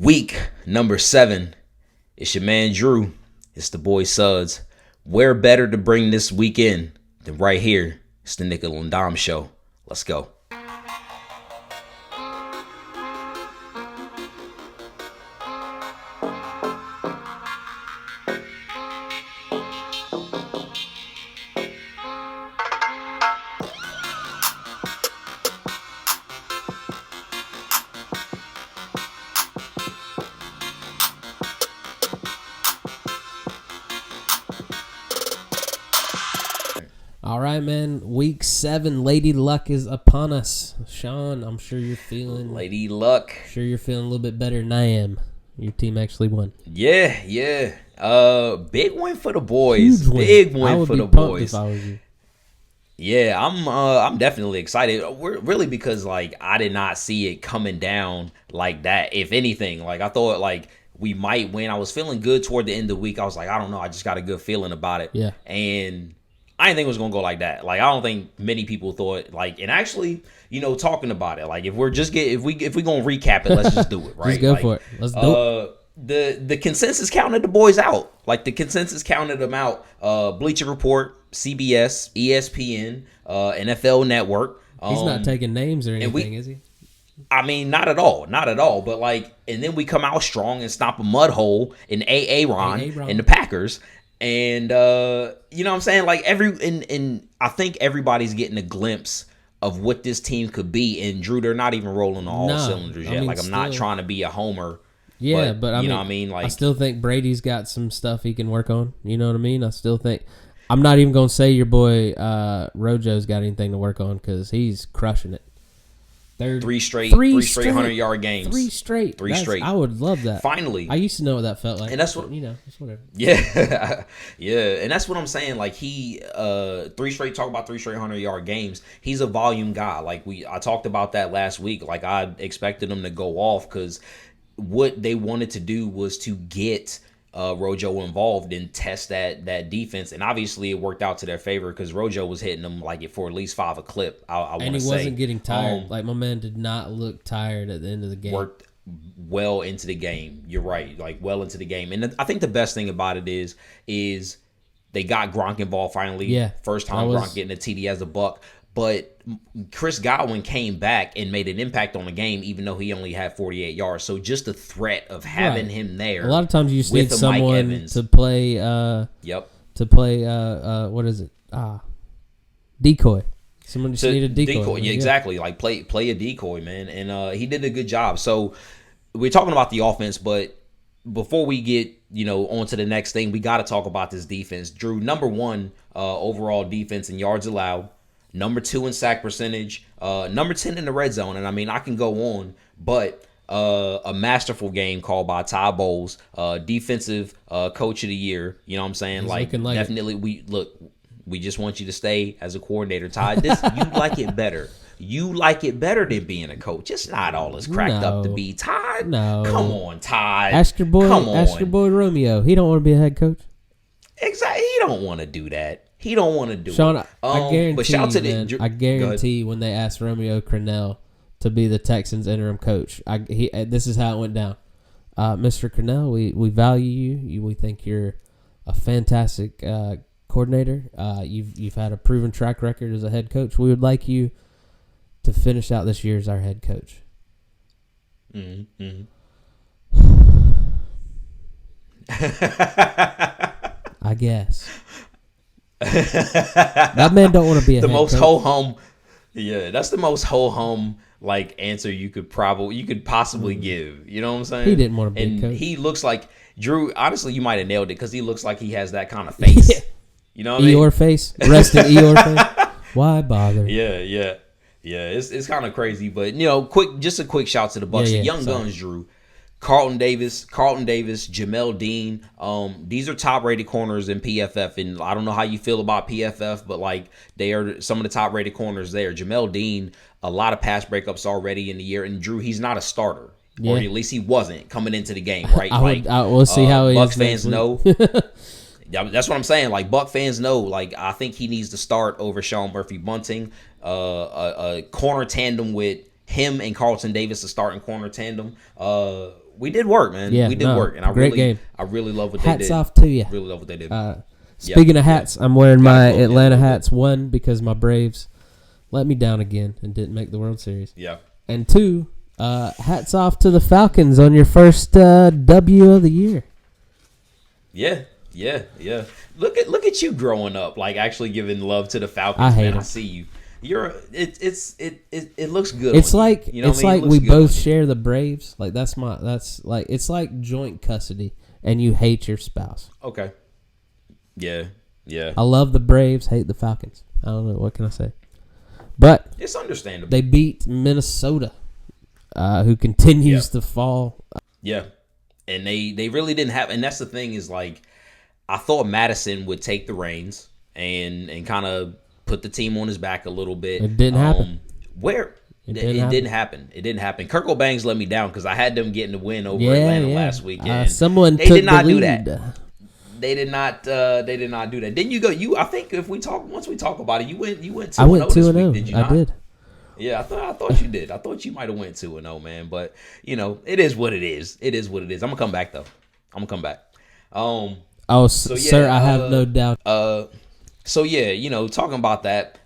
Week number 7. It's your man Drew. It's the boy Suds. Where better to bring this weekend than right here? It's the Nickel and Dom Show. Let's go. All right, man. Week 7, Lady Luck is upon us. Sean, I'm sure you're feeling Lady Luck. Sure you're feeling a little bit better than I am. Your team actually won. Yeah. Big win for the boys. Huge win. Big win for the boys. If I was you. Yeah, I'm definitely excited. Really because like I did not see it coming down like that. If anything, like I thought like we might win. I was feeling good toward the end of the week. I was like, I don't know. I just got a good feeling about it. Yeah. And I didn't think it was gonna go like that. Like I don't think many people thought like, and actually, talking about it, like if we gonna recap it, let's just do it, right? Just go for it. Let's do it. The consensus counted the boys out. Like the consensus counted them out. Bleacher Report, CBS, ESPN, NFL Network. He's not taking names or anything, is he? I mean, not at all. But like, and then we come out strong and stomp a mud hole in Aaron and the Packers. And you know what I'm saying? Like and I think everybody's getting a glimpse of what this team could be. And Drew, they're not even rolling on all cylinders yet. Like I'm not trying to be a homer. Yeah, but I mean, know what I mean? Like I still think Brady's got some stuff he can work on. You know what I mean? I still think I'm not even gonna say your boy Rojo's got anything to work on because he's crushing it. They're three straight 100-yard games. Three straight. Straight. I would love that. Finally. I used to know what that felt like. And that's what it's whatever. Yeah. Yeah. And that's what I'm saying. Like he talk about 3 straight 100-yard games. He's a volume guy. Like I talked about that last week. Like I expected him to go off because what they wanted to do was to get Rojo involved and test that defense, and obviously it worked out to their favor because Rojo was hitting them like for at least 5 a clip. I want to say, and he wasn't getting tired. Like my man did not look tired at the end of the game. Worked well into the game. You're right, like well into the game. And I think the best thing about it is they got Gronk involved finally. Yeah, first time Gronk getting a TD as a Buck. But Chris Godwin came back and made an impact on the game, even though he only had 48 yards. So just the threat of having him there. A lot of times you just need someone to play. To play. What is it? Decoy. Someone just need a decoy. Yeah, exactly. Like play a decoy, man. And he did a good job. So we're talking about the offense, but before we get on to the next thing, we got to talk about this defense. Drew, number 1 overall defense in yards allowed. Number 2 in sack percentage, number 10 in the red zone. And I mean, I can go on, but a masterful game called by Ty Bowles, defensive coach of the year. You know what I'm saying? Like definitely we just want you to stay as a coordinator, Ty. You like it better. You like it better than being a coach. It's not all it's cracked up to be, Ty. No. Come on, Ty. Ask your boy Romeo. He don't want to be a head coach. Exactly. He don't want to do that. He don't want to do Sean, it. I guarantee, but shout to I guarantee when they asked Romeo Crennel to be the Texans interim coach, this is how it went down. Mr. Crennel, we value you. We think you're a fantastic coordinator. You've had a proven track record as a head coach. We would like you to finish out this year as our head coach. Mm-hmm. I guess. That man don't want to be the most ho hum. Yeah, that's the most ho hum like answer you could possibly give. You know what I'm saying? He didn't want to be a coach. He looks like Drew. Honestly, you might have nailed it because he looks like he has that kind of face. Yeah. You know what I mean? Eeyore face, rest in Eeyore face. Why bother? Yeah. It's kind of crazy, but just a quick shout to the Bucs, young guns, Drew. Carlton Davis, Jamel Dean. These are top-rated corners in PFF, and I don't know how you feel about PFF, but like they are some of the top-rated corners there. Jamel Dean, a lot of pass breakups already in the year, and Drew, he's not a starter, or at least he wasn't coming into the game, right? We'll see how he Bucs is fans know. That's what I'm saying. Like Buck fans know. Like I think he needs to start over Sean Murphy Bunting, a corner tandem with him and Carlton Davis, the starting corner tandem, we did work, man. Yeah, we did work, and I really love what they did. Hats off to you. Really love what they did. Speaking of hats, I'm wearing my Atlanta hats. 1, because my Braves let me down again and didn't make the World Series. Yeah. And 2, hats off to the Falcons on your first W of the year. Yeah. Look at you growing up, like actually giving love to the Falcons. I hate man. them. I see you. It looks good. It's like you know it's what I mean? like we both share the Braves. Like that's like it's like joint custody, and you hate your spouse. Okay. Yeah. I love the Braves, hate the Falcons. I don't know, what can I say? But it's understandable. They beat Minnesota, who continues to fall. Yeah, and they really didn't have. And that's the thing is, like, I thought Madison would take the reins and kind of put the team on his back a little bit. It didn't happen. It didn't happen. It didn't happen. Kirk O'Banks let me down because I had them getting the win over Atlanta last weekend. Someone they took did not the do lead. that. They did not do that. Didn't you go? I think if once we talk about it, you went 2-0. I went 2-0. Did you not? I did. Yeah, I thought you did. I thought you might have went 2-0, man. But it is what it is. It is what it is. I'm gonna come back though. Sir, I have no doubt. So yeah, talking about that.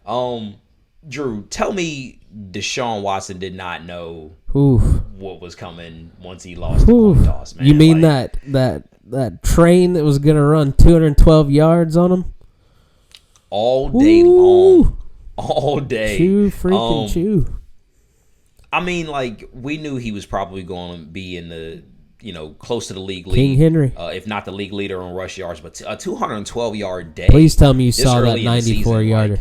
Drew, tell me Deshaun Watson did not know what was coming once he lost the coin toss, man. You mean that train that was gonna run 212 yards on him all day long, all day? Chew. I mean, like, we knew he was probably going to be in the close to the league King Henry, if not the league leader on rush yards, but a 212-yard day. Please tell me you saw that 94-yarder.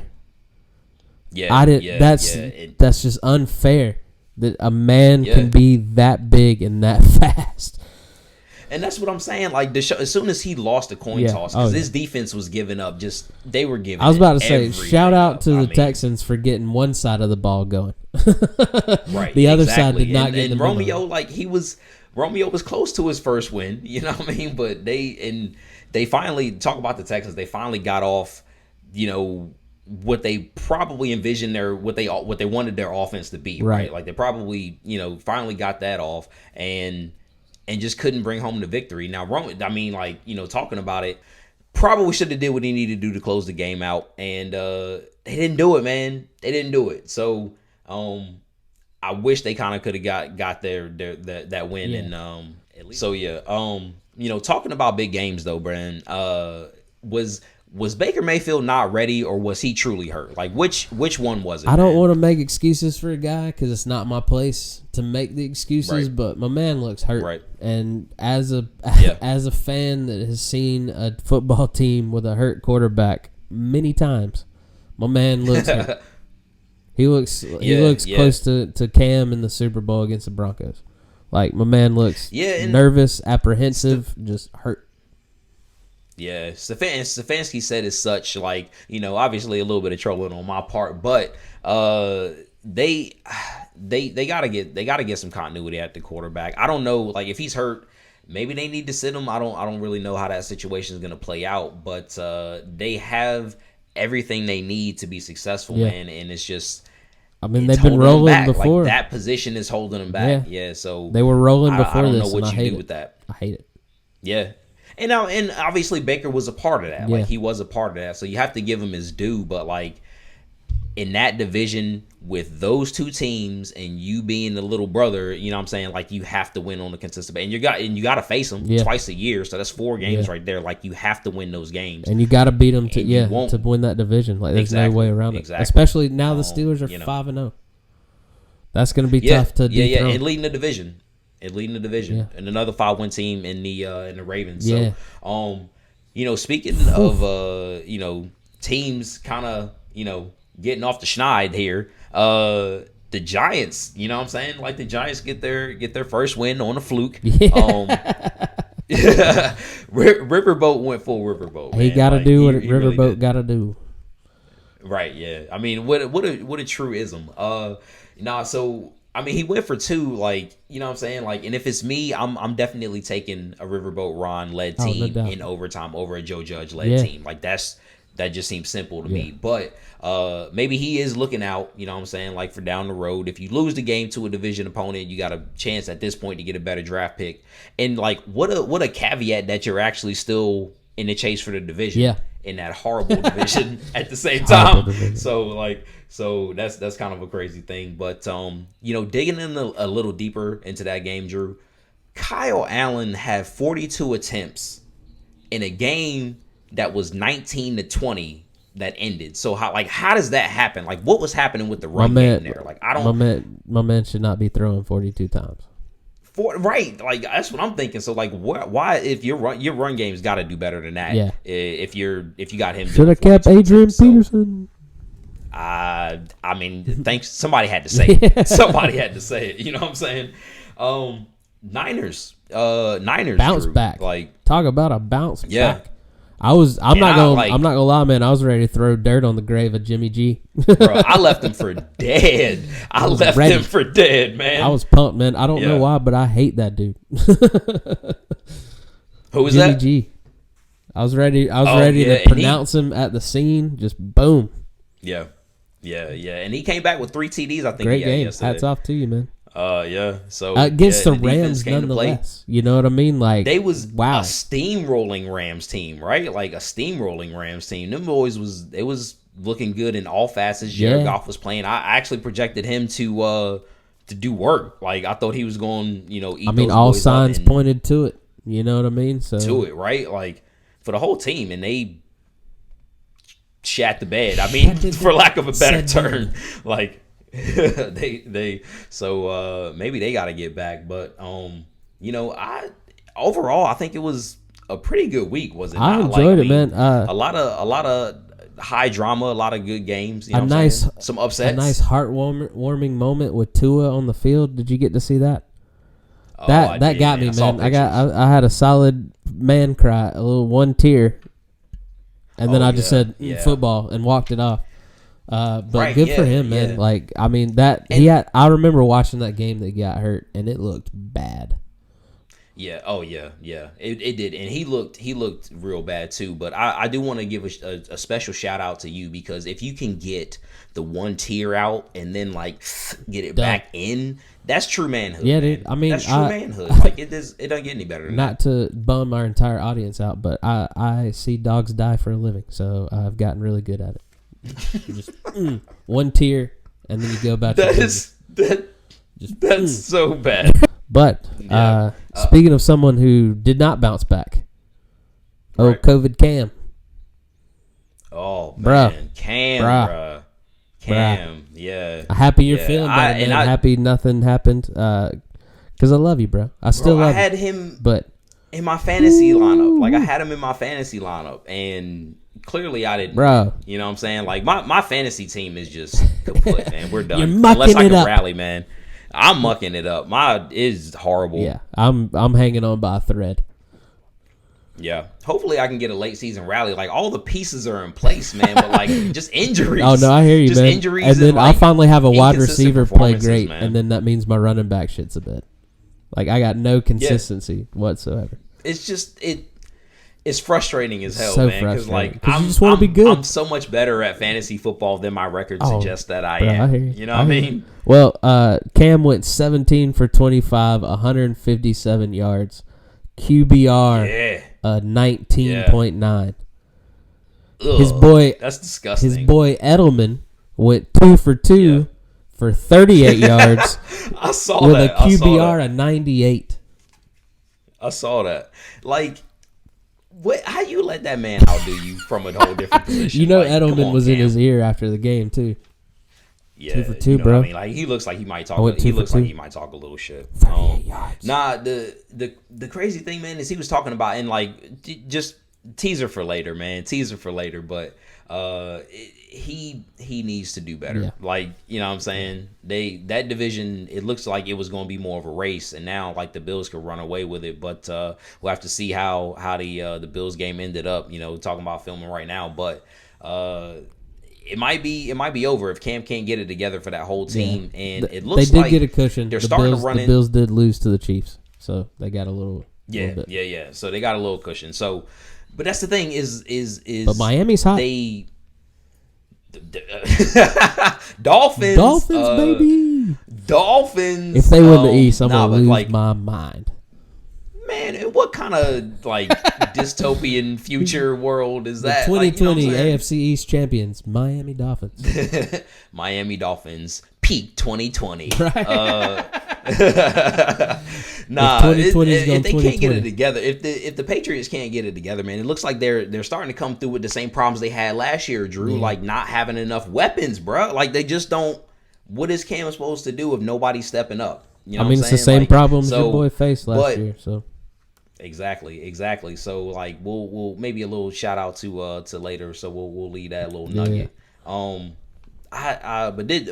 Yeah, I didn't. That's just unfair that a man can be that big and that fast. And that's what I'm saying. Like, as soon as he lost the coin toss, because his defense was giving up, they were giving. I was about to say, everything shout out up. to the Texans for getting one side of the ball going. Right. The other side did not get the ball. Romeo, like Romeo was close to his first win. You know what I mean? But they finally talk about the Texans. They finally got off. What they probably envisioned what they wanted their offense to be. Right. Like they probably finally got that off and just couldn't bring home the victory. Now, talking about it, probably should have did what he needed to do to close the game out, and they didn't do it, man. They didn't do it. So, I wish they kind of could have got that win, and at least. So yeah, talking about big games though, Brandon, was Baker Mayfield not ready, or was he truly hurt? Like, which one was it? I don't want to make excuses for a guy because it's not my place to make the excuses. Right. But my man looks hurt, right? And as a fan that has seen a football team with a hurt quarterback many times, my man looks hurt. He looks close to Cam in the Super Bowl against the Broncos. Like, my man looks nervous, apprehensive, just hurt. Yeah, Stefanski said as such, like, obviously a little bit of trolling on my part, but they gotta get some continuity at the quarterback. I don't know, like, if he's hurt, maybe they need to sit him. I don't really know how that situation is gonna play out, but they have everything they need to be successful, man, and it's just. I mean, they've been rolling before. Like, that position is holding them back. Yeah, so they were rolling before. I don't know what you do with that. I hate it. Yeah. And obviously Baker was a part of that. Yeah. Like, he was a part of that. So you have to give him his due. But, like, in that division with those two teams and you being the little brother, you know what I'm saying? Like, you have to win on a consistent basis. And you got to face them twice a year. So that's 4 games right there. Like, you have to win those games. And you got to beat them to win that division. Like, there's no way around it. Especially now the Steelers are 5-0. That's going to be tough to dethrone. And leading the division. And another 5-win team in the Ravens. So, speaking of teams kind of getting off the schneid here, the Giants, you know what I'm saying? Like, the Giants get their first win on a fluke. Riverboat went full Riverboat. He got to do what Riverboat really got to do. Right. Yeah. I mean, what a truism. So. I mean, he went for 2, like, you know what I'm saying? Like, and if it's me, I'm definitely taking a Riverboat Ron-led team in overtime over a Joe Judge-led team. Like, that's that just seems simple to me. But maybe he is looking out, you know what I'm saying, like for down the road. If you lose the game to a division opponent, you got a chance at this point to get a better draft pick. And like what a caveat that you're actually still in the chase for the division in that horrible division at the same time. So that's kind of a crazy thing. But you know, digging in a little deeper into that game, Drew, Kyle Allen had 42 attempts in a game that was 19-20 that ended. So how does that happen? Like, what was happening with the run game there? Like, I don't. My man should not be throwing 42 times. Right, like that's what I'm thinking. So like, why if your run game's got to do better than that? Yeah. If you got him, should have kept Adrian Peterson. I mean, thanks. Somebody had to say it. Somebody had to say it. You know what I'm saying? Niners bounce Drew. back. Like, talk about a bounce back. I'm not gonna lie, man. I was ready to throw dirt on the grave of Jimmy G. Bro, I left him for dead. I left him for dead, man. I was pumped, man. I don't know why, but I hate that dude. Who was Jimmy that? G. I was ready to pronounce him at the scene. Just boom. Yeah. And he came back with 3 TDs. I think. Great game. Yesterday. Hats off to you, man. So against the Rams, nonetheless. You know what I mean? Like, they was a steamrolling Rams team, right? Like a steamrolling Rams team. Them boys was looking good in all facets. Jared Goff was playing. I actually projected him to do work. Like I thought he was going, eat those all boys signs up pointed to it. You know what I mean? So to it, right? Like for the whole team, and they shat the bed. I mean, for lack of a better term, like. So maybe they got to get back, but overall I think it was a pretty good week, was it? I enjoyed it, man. A lot of high drama, a lot of good games. Some upsets. A nice heartwarming moment with Tua on the field. Did you get to see that? That got me, man. I had a solid man cry, a little one tear, and then I just said football and walked it off. But good for him, man. Yeah. Like, I mean, I remember watching that game that he got hurt, and it looked bad. Yeah. Oh, yeah. It did, and he looked real bad too. But I do want to give a special shout out to you, because if you can get the one tear out and then like get it back in, that's true manhood. Yeah, dude. I mean, that's true manhood. Like it doesn't get any better than that. Not to bum our entire audience out, but I see dogs die for a living, so I've gotten really good at it. Just one tear, and then you go about that's so bad. But speaking of someone who did not bounce back, COVID Cam. Oh man, Cam, yeah. Happy you're feeling better, man. Happy nothing happened. Because I love you, bro. I still love you. I had him, but in my fantasy lineup, like I had him in my fantasy lineup, and clearly I didn't. Bro. You know what I'm saying? Like my fantasy team is just kaput, man. We're done. You're mucking Unless I it can up. rally, man. I'm mucking it up. My is horrible. Yeah, I'm hanging on by a thread. Yeah. Hopefully I can get a late season rally. Like all the pieces are in place, man, but like just injuries. Oh no, I hear you, just man. Injuries and then like, I'll finally have a wide receiver play great, man. and then that means my running back shits a bit. Like I got no consistency whatsoever. It's just it's frustrating as hell, so man. Because like you just want to be good. I'm so much better at fantasy football than my record suggests that I am. I hear you. You know what I mean? Well, Cam went 17 for 25, 157 yards, QBR 19.9. His boy, that's disgusting. His boy Edelman went 2 for 2 for 38 yards. I saw with that. With a QBR of 98. I saw that. Like. How you let that man outdo you from a whole different position? You know, like, Edelman was in his ear after the game too. Yeah, 2 for 2, bro. I mean, like he looks like he might talk. He looks like he might talk a little shit. 38 yards. Nah, the crazy thing, man, is he was talking about, and like just teaser for later, man. Teaser for later, but he needs to do better. Yeah. Like, you know what I'm saying? That division, it looks like it was going to be more of a race, and now like the Bills could run away with it, but we'll have to see how the Bills game ended up, talking about filming right now, but it might be over if Cam can't get it together for that whole team. Yeah. And it looks like they did get a cushion. They're starting to run in. The Bills did lose to the Chiefs, so they got a little bit. Yeah. So they got a little cushion. So But that's the thing is But Miami's hot. They Dolphins, baby. Dolphins. If they win the East, I'm gonna lose like, my mind. man, what kind of like dystopian future world is that? 2020 like, AFC East champions, Miami Dolphins. Miami Dolphins peak 2020. Right. Nah, if they can't get it together, if the Patriots can't get it together, man, it looks like they're starting to come through with the same problems they had last year, Drew. Like not having enough weapons, bro. Like they just don't. What is Cam supposed to do if nobody's stepping up? You know, it's the same problems your boy faced last year. So exactly. So like we'll maybe a little shout out to later. So we'll leave that little nugget.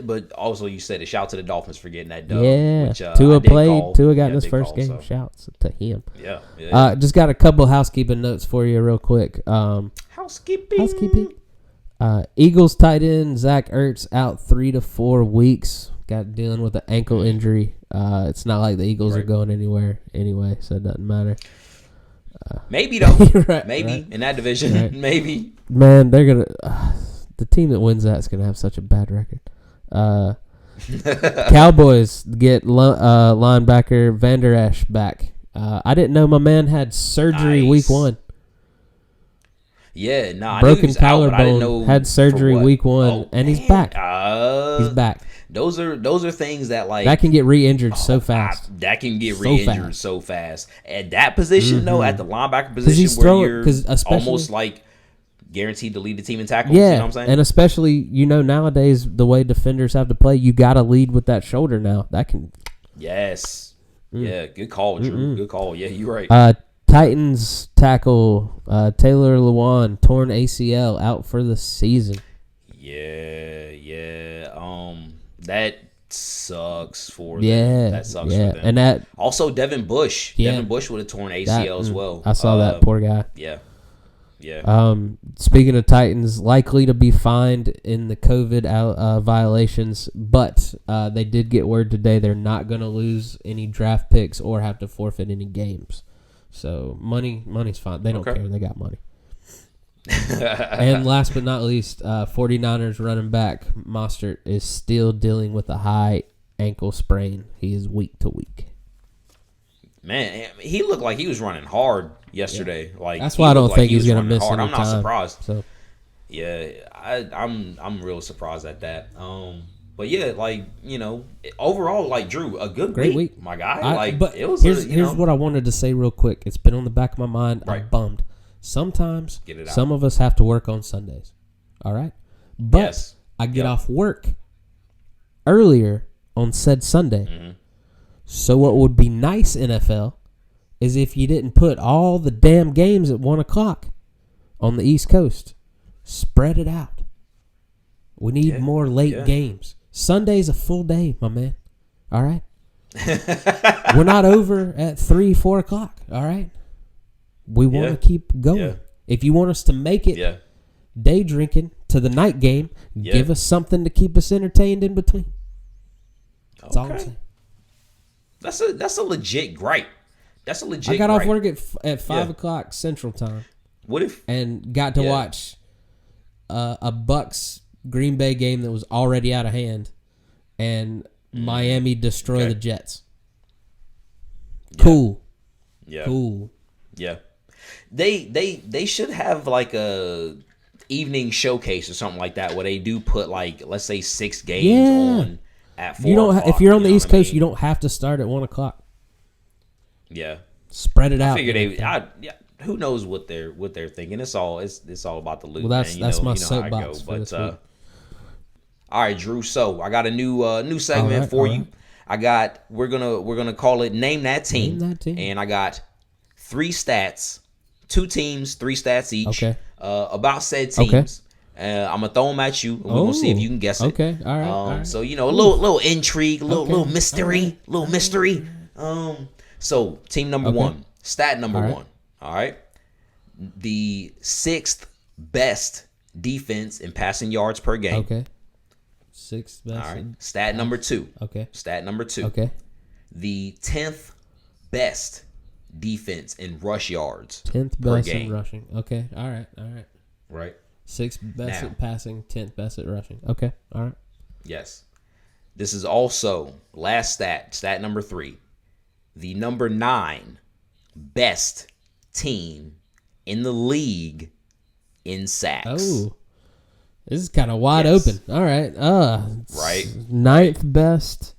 But also you said a shout out to the Dolphins for getting that dub. Yeah, which, Tua played. Tua got in his first game. So. Shouts to him. Yeah. Just got a couple housekeeping notes for you real quick. Housekeeping. Eagles tight end Zach Ertz out 3 to 4 weeks. Got dealing with an ankle injury. It's not like the Eagles are going anywhere anyway, so it doesn't matter. Maybe though. Right, maybe in that division. Maybe. Man, they're gonna. The team that wins that's going to have such a bad record. Cowboys get linebacker Van Der Esch back. I didn't know my man had surgery week 1. Yeah, nah. Broken collarbone, had surgery week 1, and he's back. He's back. Those are things that like that can get re-injured so fast. That can get re-injured so fast. At that position though, at the linebacker position, where you're almost like guaranteed to lead the team in tackles. Yeah, you know what I'm saying? And especially, nowadays, the way defenders have to play, you got to lead with that shoulder now. That can... Yes. Yeah, good call, Drew. Good call. Yeah, you're right. Titans tackle Taylor Lewan, torn ACL, out for the season. Yeah. That sucks for them. Yeah. That sucks for them. And that... Also, Devin Bush. Yeah. Devin Bush with a torn ACL as well. I saw that, poor guy. Yeah. Speaking of Titans, likely to be fined in the COVID violations, but they did get word today they're not going to lose any draft picks or have to forfeit any games. So money's fine. They don't care. They got money. And last but not least, 49ers running back Mostert is still dealing with a high ankle sprain. He is week to week. Man, he looked like he was running hard yesterday. Yeah. Like that's why I don't think he's going to miss any I'm not time. surprised. So. Yeah, I'm real surprised at that. But yeah, like overall, like Drew, a great week, my guy. But it was. Here's what I wanted to say real quick. It's been on the back of my mind. Right. I'm bummed. Sometimes some of us have to work on Sundays. All right, but I get off work earlier on said Sunday. Mm-hmm. So what would be nice, NFL, is if you didn't put all the damn games at 1 o'clock on the East Coast. Spread it out. We need more late games. Sunday's a full day, my man. All right? We're not over at 3, 4 o'clock. All right? We want to keep going. Yeah. If you want us to make it day drinking to the night game, give us something to keep us entertained in between. That's all I'm saying. That's a legit gripe. I got off work at 5 o'clock Central Time. What if and got to watch a Bucks Green Bay game that was already out of hand, and Miami destroy the Jets. Cool. Yeah. Cool. Yeah. They should have like a evening showcase or something like that where they do put like, let's say 6 games on at 4 o'clock. If you're on the East Coast, you don't have to start at 1 o'clock. Yeah. Spread it out. I figure who knows what they're thinking. It's all about the loot. Well, that's my soapbox for this week. All right, Drew. So I got a new segment for you. We're gonna call it Name That Team. And I got 3 stats, 2 teams, 3 stats each. Okay. About said teams. Okay. I'm gonna throw them at you, and we're gonna see if you can guess it. Okay. All right. All right. So a little intrigue, little mystery, little mystery. So team number 1, stat number 1. All right. The 6th best defense in passing yards per game. Okay. 6th best. All right. Stat number 2. Okay. Stat number 2. Okay. The 10th best defense in rush yards 10th per best game. in rushing. Okay, all right. Right? 6th best Now. at passing, 10th best at rushing. Okay, all right. Yes. This is also, last stat number 3, the number 9 best team in the league in sacks. Oh, this is kind of wide Yes. open. All right. Right. 9th best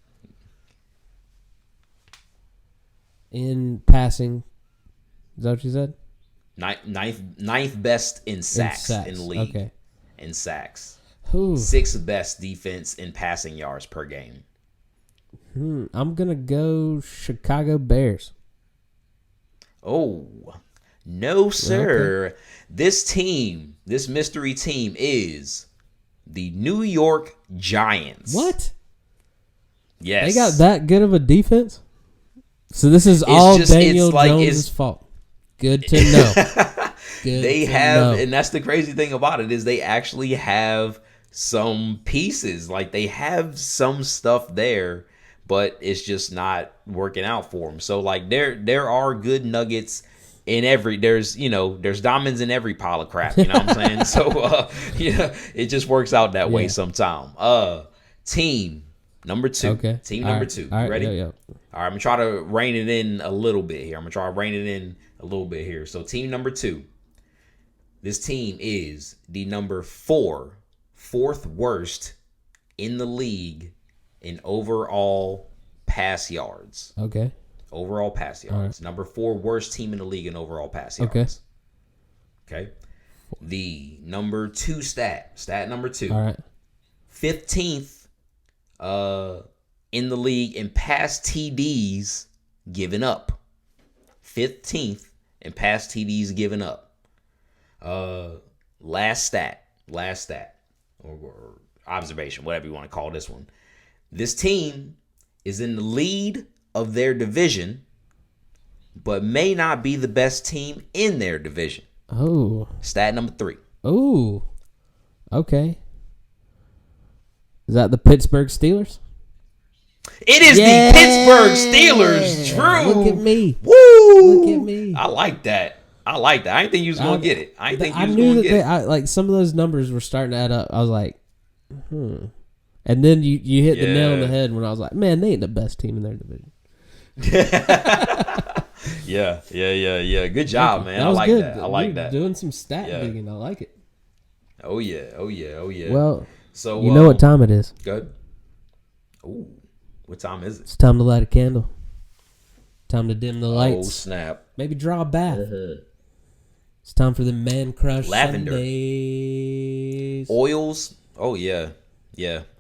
in passing. Is that what you said? Ninth best in sacks in the league. Okay. In sacks. Ooh. 6th best defense in passing yards per game. I'm going to go Chicago Bears. Oh, no, sir. Okay. This mystery team is the New York Giants. What? Yes. They got that good of a defense? So this is Daniel Jones' fault. Good to know. They have, and that's the crazy thing about it, is they actually have some pieces. Like, they have some stuff there, but it's just not working out for them. So, like, there are good nuggets in every, there's diamonds in every pile of crap. You know what I'm saying? So, it just works out that way sometime. Team number 2. Okay. Team number 2. All right. Ready? Yeah. All right, I'm going to try to rein it in a little bit here. So, team number 2. This team is the number 4th worst in the league in overall pass yards. Okay. Overall pass yards. Right. Number 4 worst team in the league in overall pass yards. Okay. The number 2 stat number 2. All right. 15th in the league in pass TDs given up. 15th in pass TDs given up. Last stat, or observation, whatever you want to call this one. This team is in the lead of their division, but may not be the best team in their division. Oh. Stat number 3. Oh. Okay. Is that the Pittsburgh Steelers? It is the Pittsburgh Steelers, Drew. Look at me. Woo! Look at me. I like that. I didn't think you was going to get it. I knew that like some of those numbers were starting to add up. I was like, And then you hit the nail on the head when I was like, man, they ain't the best team in their division. Yeah. Good job, man. I like that. I like that. Doing some stat digging. I like it. Oh yeah. Well, so you know what time it is. Good. Oh, what time is it? It's time to light a candle. Time to dim the lights. Oh, snap. Maybe draw a bath. It's time for the Man Crush Lavender. Sundays. Oils. Oh, yeah.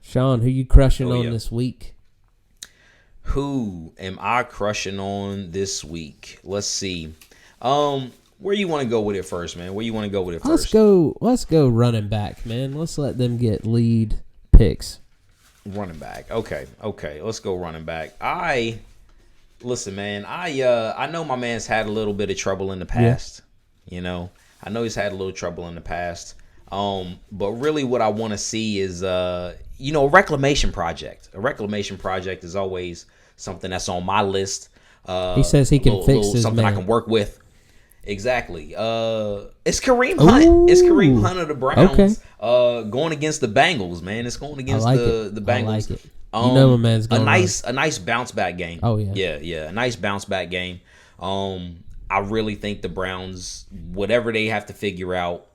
Sean, who you crushing on this week? Who am I crushing on this week? Let's see. Where you want to go with it first, man? Let's go running back, man. Let's let them get lead picks. Running back. Okay. Let's go running back. Listen, man, I know my man's had a little bit of trouble in the past. I know he's had a little trouble in the past. But really what I want to see is, a reclamation project. A reclamation project is always something that's on my list. He says he can fix his something man. I can work with. Exactly. It's Kareem Hunt. Ooh. It's Kareem Hunt of the Browns. Okay. Going against the Bengals, man. It's going against the Bengals. I like it. My man's going a nice bounce back game. Oh yeah. Yeah. A nice bounce back game. I really think the Browns, whatever they have to figure out,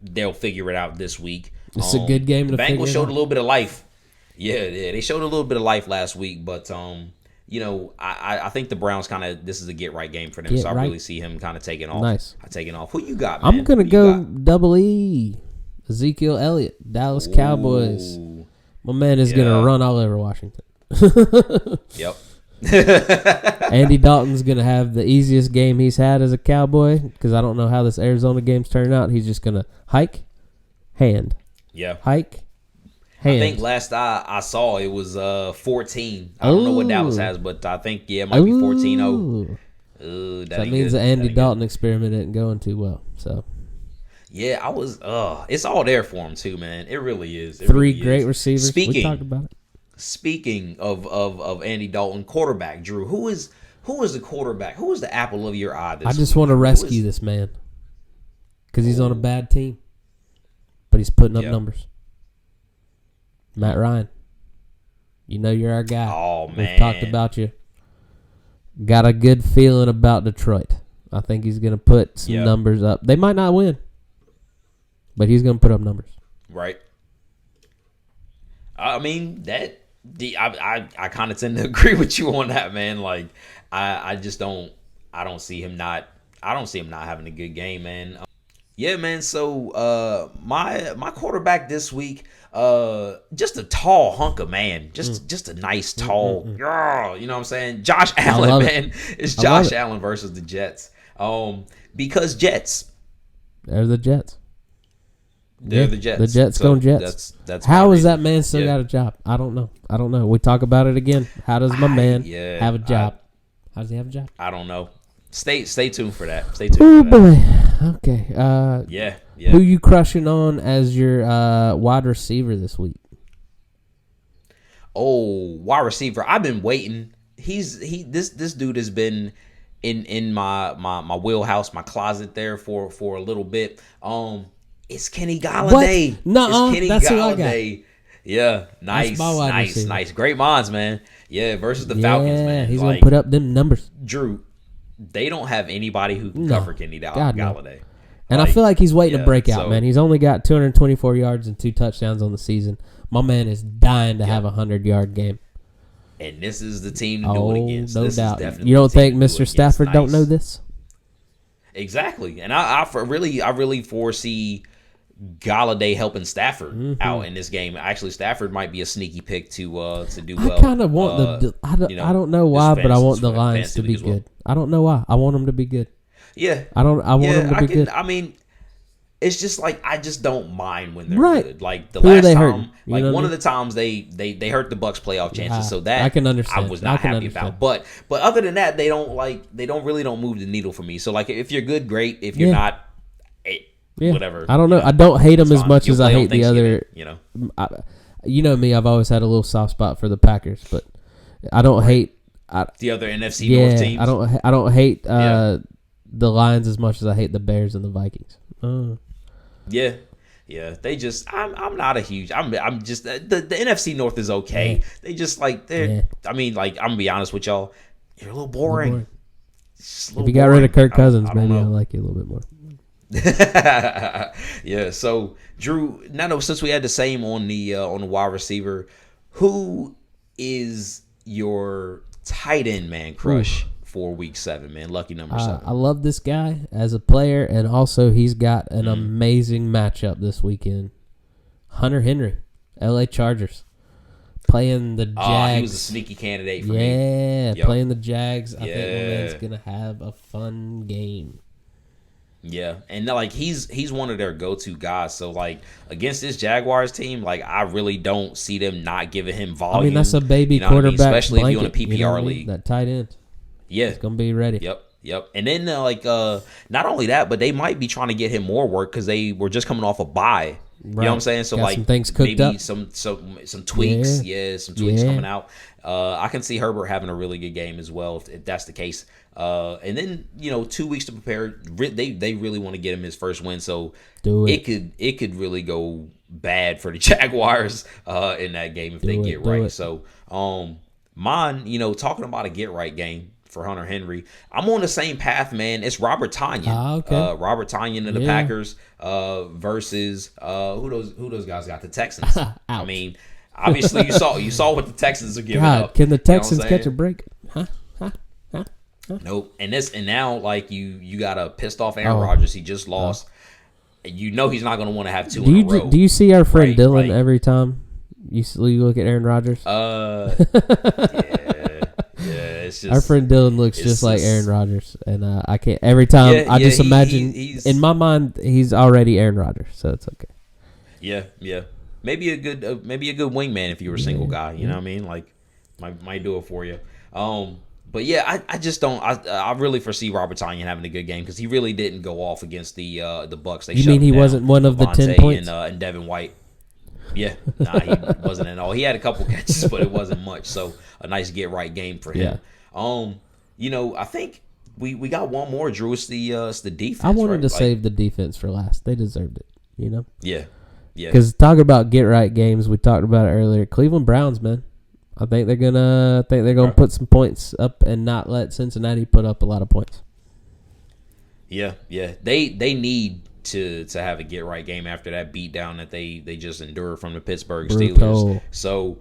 they'll figure it out this week. It's a good game to figure it out. The Bengals showed a little bit of life. Yeah, they showed a little bit of life last week, but I think the Browns this is a get right game for them. I really see him kind of taking off. Nice. Taking off. Who you got, man? I'm gonna go double E. Ezekiel Elliott, Dallas Cowboys. My man is gonna run all over Washington. Yep. Andy Dalton's gonna have the easiest game he's had as a Cowboy because I don't know how this Arizona game's turning out. He's just gonna hike, hand. Yeah. Hike, hand. I think last I saw it was 14. I don't know what Dallas has, but I think it might be 14-0. That means the Andy Dalton experiment isn't going too well. So. Yeah, I was. It's all there for him too, man. It really is. Three great receivers. We talked about it. Speaking of Andy Dalton, quarterback Drew, who is who is the quarterback? Who is the apple of your eye this I just week? want to rescue this man because he's on a bad team, but he's putting up numbers. Matt Ryan. You know you're our guy. Oh, man. We've talked about you. Got a good feeling about Detroit. I think he's going to put some numbers up. They might not win, but he's going to put up numbers. Right. I mean, I kind of tend to agree with you on that, man. Like, I don't see him not having a good game, man. Yeah, man. So, my quarterback this week, just a tall hunk of man, just a nice tall, you know what I'm saying? Josh Allen, man. It's Josh Allen versus the Jets. Because Jets, they're the Jets. They're the Jets. The Jets going Jets. That's how is that man still got a job? I don't know. We talk about it again. How does my man have a job? How does he have a job? I don't know. Stay tuned for that. Oh boy. Okay. Yeah. Who you crushing on as your wide receiver this week? Oh, wide receiver. I've been waiting. This dude has been in my wheelhouse, my closet there for a little bit. It's Kenny Golladay. What? Nuh-uh. It's Kenny That's Golladay. Who I got. Yeah, nice. Great minds, man. Yeah, versus the Falcons, man. He's gonna put up them numbers. Drew, they don't have anybody who can cover Kenny Golladay. And I feel like he's waiting to break out, man. He's only got 224 yards and 2 touchdowns on the season. My man is dying to have a 100-yard game. And this is the team to do it against. No doubt. You don't think Mr. Stafford don't know this? Exactly. And I really foresee Golladay helping Stafford out in this game. Actually, Stafford might be a sneaky pick to do well. I kind of want I don't know why, but I want the Lions to be good. I don't know why. I want them to be good. Yeah. I want them to be good. I mean, it's just like I just don't mind when they're good. Like the Who last time, hurting? like one of the times they hurt the Bucs playoff chances. So that I can understand. I was not happy about. But other than that, they don't move the needle for me. So like if you're good, great. If you're not, whatever. I don't know. I don't hate them as much as I hate the other. You know me. I've always had a little soft spot for the Packers, but I don't hate the other NFC North teams. I don't hate the Lions as much as I hate the Bears and the Vikings. Yeah. They just I'm not a huge I'm just the NFC North is okay. They just like I mean like I'm gonna be honest with y'all, you're a little boring. If you got rid of Kirk Cousins, maybe I'll like you a little bit more. Yeah. So Drew, since we had the same on the wide receiver, who is your tight end man crush for week 7, man? Lucky number 7. I love this guy as a player, and also he's got an amazing matchup this weekend. Hunter Henry, LA Chargers, playing the Jags. He was a sneaky candidate for me. Yeah, playing the Jags. I think my man's gonna have a fun game. Yeah, and like he's one of their go-to guys. So like against this Jaguars team, like I really don't see them not giving him volume. I mean that's a baby quarterback, especially if you're in a PPR PPR league. That tight end. Yeah, it's gonna be ready. Yep. And then not only that, but they might be trying to get him more work because they were just coming off a bye. You know what I'm saying? So got like some things cooked maybe up. some tweaks. Some tweaks coming out. I can see Herbert having a really good game as well if that's the case. And then 2 weeks to prepare. They really want to get him his first win, so it could really go bad for the Jaguars in that game if they get right. So mine, talking about a get right game for Hunter Henry, I'm on the same path, man. It's Robert Tonyan. Okay. Robert Tonyan and the Packers versus who those guys got? The Texans. I mean, obviously you saw what the Texans are giving up. Can the Texans catch a break? Huh? Nope. And now like you got a pissed off Aaron Rodgers. He just lost. And he's not going to want to have 2 in a row. Do you see our friend Dylan every time you look at Aaron Rodgers? It's just, our friend Dylan looks just like Aaron Rodgers, and I can't. Every time I just imagine in my mind he's already Aaron Rodgers, so it's okay. Yeah. Maybe a good wingman if you were a single guy. You know what I mean? Like might do it for you. But yeah, I just don't. I really foresee Robert Tonyan having a good game because he really didn't go off against the Bucs. You mean he wasn't one of the 10 points? And Devin White. Yeah, he wasn't at all. He had a couple catches, but it wasn't much. So a nice get right game for him. I think we got one more, Drew. It's the defense. I wanted right? to save the defense for last. They deserved it, Yeah. Because talking about get right games, we talked about it earlier. Cleveland Browns, man. I think they're gonna put some points up and not let Cincinnati put up a lot of points. Yeah. They need to have a get right game after that beatdown that they just endured from the Pittsburgh Steelers. So,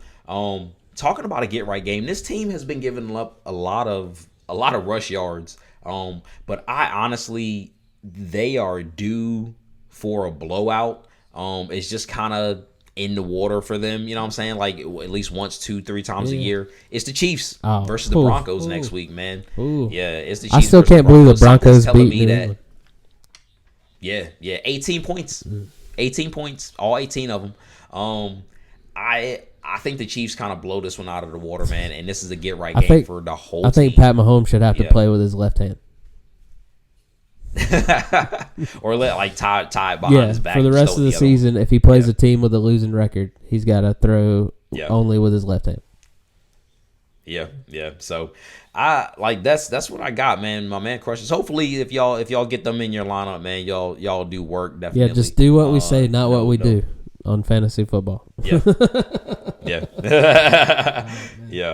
talking about a get right game, this team has been giving up a lot of rush yards. But I honestly, they are due for a blowout. It's just kind of in the water for them. You know what I'm saying? Like at least once, 2-3 times a year. It's the Chiefs versus the Broncos next week, man. Yeah, it's the Chiefs. I still can't believe the Broncos beat New England. Yeah, 18 points. 18 points, all 18 of them. I think the Chiefs kind of blow this one out of the water, man, and this is a get-right game for the whole team. I think Pat Mahomes should have to play with his left hand. Or tie it behind his back. For the rest of the season, if he plays a team with a losing record, he's got to throw only with his left hand. Yeah. So that's what I got, man. My man crushes. Hopefully, if y'all get them in your lineup, man, y'all do work definitely. Yeah, just do what we say, not what we do on fantasy football. Yeah.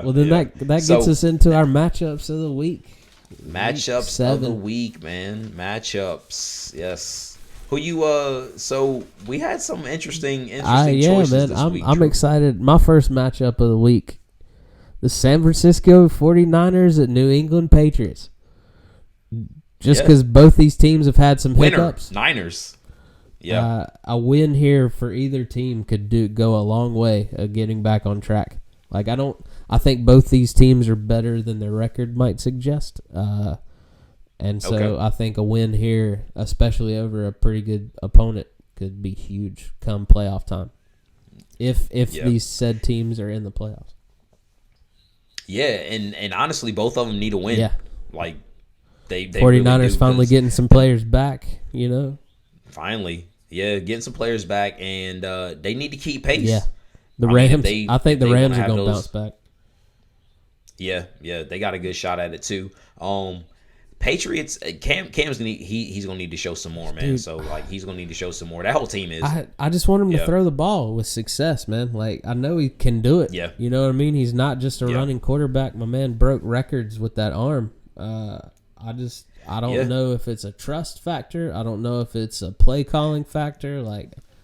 Well, then that gets us into our matchups of the week. Matchups of the week, man. Matchups. Yes. Who you so we had some interesting choices man. this week. I'm excited. My first matchup of the week. The San Francisco 49ers at New England Patriots. Just because both these teams have had some hiccups. Niners. Yeah. A win here for either team could go a long way of getting back on track. I think both these teams are better than their record might suggest. And so I think a win here, especially over a pretty good opponent, could be huge come playoff time. If these said teams are in the playoffs. Yeah, and honestly, both of them need a win. Yeah. They 49ers really finally getting some players back, Finally. Yeah, getting some players back, and they need to keep pace. Yeah. The Rams, I think the Rams are going to bounce back. Yeah, they got a good shot at it too. Patriots, Cam's he's gonna need to show some more, man. Dude, so he's gonna need to show some more. That whole team is. I just want him to throw the ball with success, man. I know he can do it. Yeah, you know what I mean. He's not just a running quarterback. My man broke records with that arm. I don't know if it's a trust factor. I don't know if it's a play calling factor.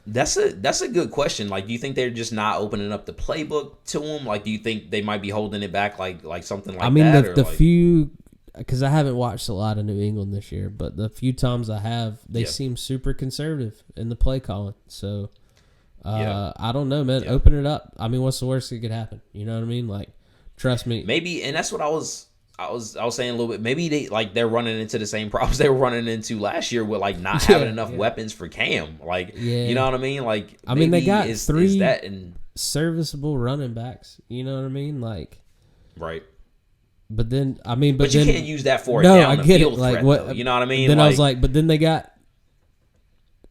That's a good question. Do you think they're just not opening up the playbook to him? Do you think they might be holding it back, like something like that? I mean, the few. Because I haven't watched a lot of New England this year, but the few times I have, they seem super conservative in the play calling. So, I don't know, man. Open it up. I mean, what's the worst that could happen? You know what I mean? Trust me. Maybe, and that's what I was saying a little bit. Maybe they're running into the same problems they were running into last year with not having enough weapons for Cam. You know what I mean? I mean, they got three serviceable running backs. You know what I mean? Right. But then, but you can't use that for a down the field threat, though. You know what I mean? Then I was but then they got,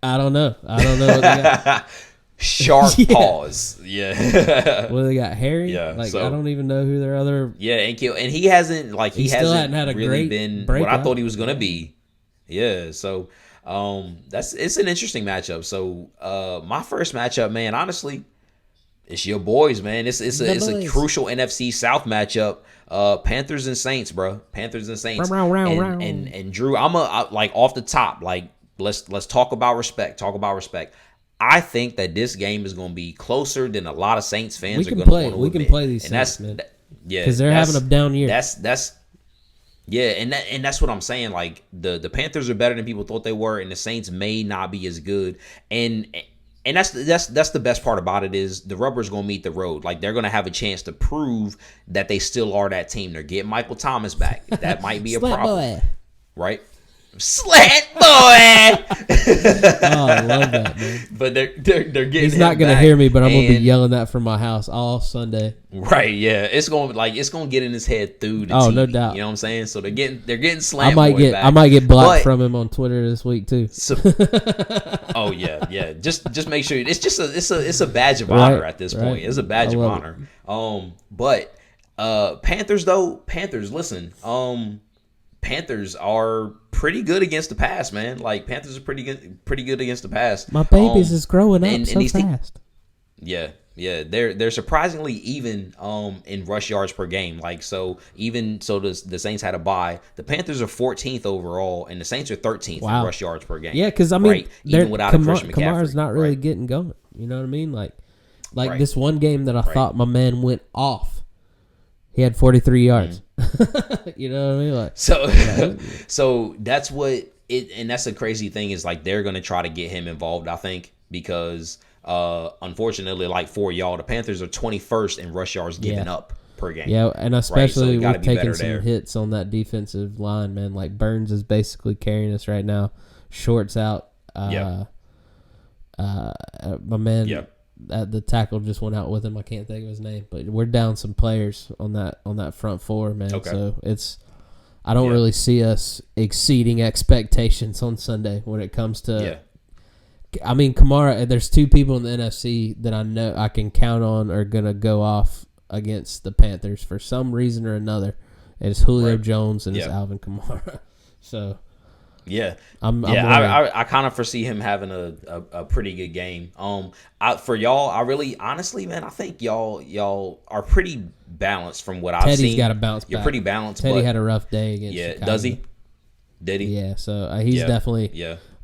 I don't know what they got. Sharp pause. Yeah. Well, they got Harry. Yeah. I don't even know who their other. Yeah, and he hasn't he hasn't had a really great been breakout. what I thought he was gonna be. Yeah. So, it's an interesting matchup. So, my first matchup, man, honestly, it's your boys, man. It's a crucial NFC South matchup. Panthers and Saints, bro. Panthers and Saints. And Drew, I'm off the top. Let's talk about respect. I think that this game is going to be closer than a lot of Saints fans are going to want to admit. We can play these Saints, man. Because they're having a down year. And that's what I'm saying. The Panthers are better than people thought they were, and the Saints may not be as good. And that's the best part about it is the rubber's going to meet the road. They're going to have a chance to prove that they still are that team. They're getting Michael Thomas back. That might be a problem. Right? Slant boy. I love that, man. But they're getting. He's not gonna hear me, but I'm gonna be yelling that from my house all Sunday. Right? Yeah, it's gonna get in his head through the TV. No doubt. You know what I'm saying? So they're getting slant. I might get blocked from him on Twitter this week too. So, oh yeah. Just make sure it's a badge of honor at this point. It's a badge of honor. But Panthers though. Panthers, listen. Panthers are pretty good against the pass, man. Like Panthers are pretty good against the pass. My babies is growing up so fast. Yeah, they're surprisingly even in rush yards per game. Like the Saints had a bye. The Panthers are 14th overall, and the Saints are 13th in rush yards per game. Yeah, because I mean, right? Even without Christian McCaffrey, Kamara's not really getting going. You know what I mean? Like this one game that I thought my man went off. He had 43 yards. You know what I mean? Like so that's what it, and that's the crazy thing is like they're gonna try to get him involved. I think because unfortunately, like for y'all, the Panthers are 21st in rush yards given up per game. Yeah, and especially right? So with taking some hits on that defensive line, man. Like Burns is basically carrying us right now. Shorts out. My man. Yep. The tackle just went out with him. I can't think of his name, but we're down some players on that front four, man. Okay. So I don't really see us exceeding expectations on Sunday when it comes to. Yeah. I mean, Kamara. There's two people in the NFC that I know I can count on are gonna go off against the Panthers for some reason or another. It's Julio Jones and it's Alvin Kamara. So. Yeah, I kind of foresee him having a pretty good game. For y'all, I really, honestly, man, I think y'all are pretty balanced from what I've seen. Teddy's got to bounce back. You're pretty balanced. Teddy had a rough day against Chicago. Does he? Did he? Yeah, so he's definitely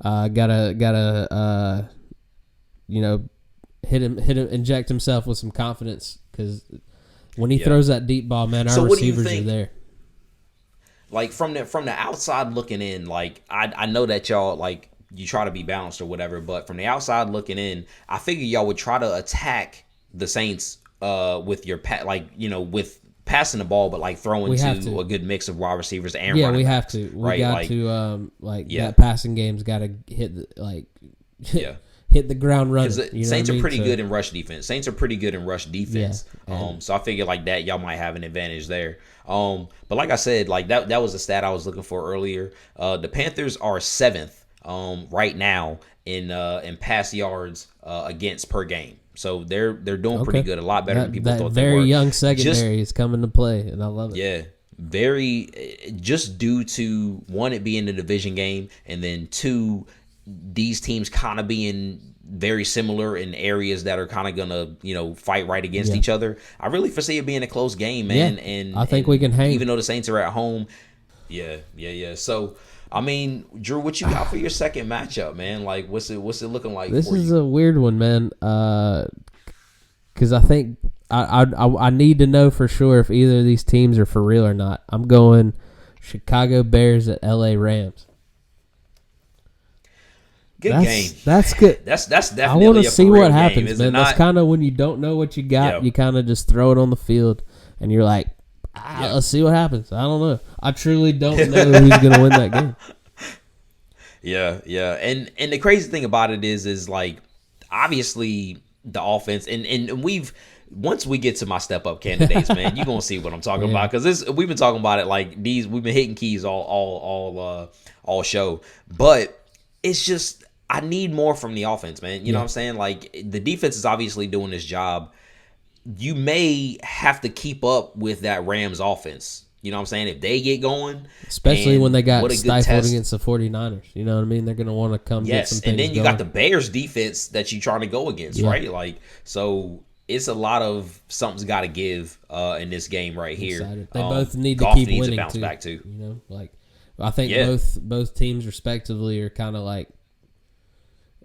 gotta hit him, inject himself with some confidence because when he throws that deep ball, man, our receivers are there. Like from the outside looking in, like I know that y'all like you try to be balanced or whatever, but from the outside looking in, I figure y'all would try to attack the Saints with your with passing the ball, but like throwing to a good mix of wide receivers and running we backs, have to. We right? got to that passing game's got to hit hit the ground running. Saints are pretty good in rush defense. Saints are pretty good in rush defense. Yeah. So I figure like that y'all might have an advantage there. But like I said, like that was the stat I was looking for earlier. The Panthers are 7th right now in pass yards against per game. So they're doing pretty good, a lot better than people thought they were. Very young secondary is coming to play, and I love it. Yeah. Very just due to one, it being the division game, and then two, these teams kind of being very similar in areas that are kind of gonna fight right against each other. I really foresee it being a close game, man. Yeah, and I think we can hang, even though the Saints are at home. Yeah. So I mean, Drew, what you got for your second matchup, man? Like, what's it looking like? This for is you? A weird one, man. Because I think I need to know for sure if either of these teams are for real or not. I'm going Chicago Bears at LA Rams. Good game. That's good. That's definitely. I want to see what happens, game, man. That's kind of when you don't know what you got. You kind of just throw it on the field, and you're like, let's see what happens. I don't know. I truly don't know who's going to win that game. Yeah. And the crazy thing about it is like obviously the offense and once we get to my step up candidates, man, you're gonna see what I'm talking about because we've been talking about it like we've been hitting keys all show, but it's just I need more from the offense, man. You know what I'm saying? Like the defense is obviously doing this job. You may have to keep up with that Rams offense. You know what I'm saying? If they get going. Especially when they got stifled against the 49ers. You know what I mean? They're going to want to come get some things and then you going. got the Bears defense that you're trying to go against, right? Like, so it's a lot of something's got to give in this game right here. They both need to Goff keep needs winning to bounce back too. You know, like I think both teams respectively are kind of like,